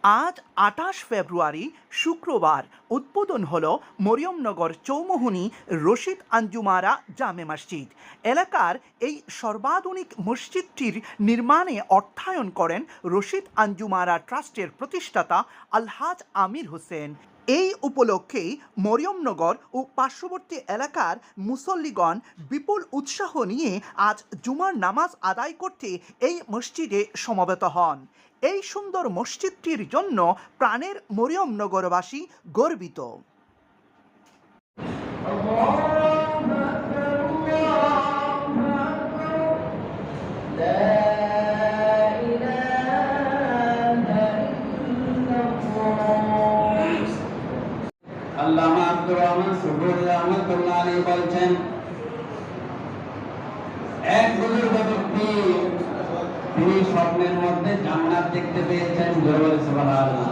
আজ ২৮ ফেব্রুয়ারি শুক্রবার উদ্বোধন হল মরিয়মনগর চৌমুহনী রশিদ আঞ্জুমারা জামে মসজিদ। এলাকার এই সর্বাধুনিক মসজিদটির নির্মাণে অর্থায়ন করেন রশিদ আঞ্জুমারা ট্রাস্টের প্রতিষ্ঠাতা আলহাজ আমির হোসেন। এই উপলক্ষেই মরিয়মনগর ও পার্শ্ববর্তী এলাকার মুসল্লিগণ বিপুল উৎসাহ নিয়ে আজ জুমার নামাজ আদায় করতে এই মসজিদে সমবেত হন। এই সুন্দর মসজিদটির জন্য প্রাণের মরিয়মনগরবাসী গর্বিত। আল্লামা আব্দুর রহমান সুবুরি রহমাতুল্লাহ আলাইহি বলছেন, এক বুজুর্গ ব্যক্তি তিনি স্বপ্নের মধ্যে জান্নাত দেখতে পেয়েছেন। সুবহানাল্লাহ।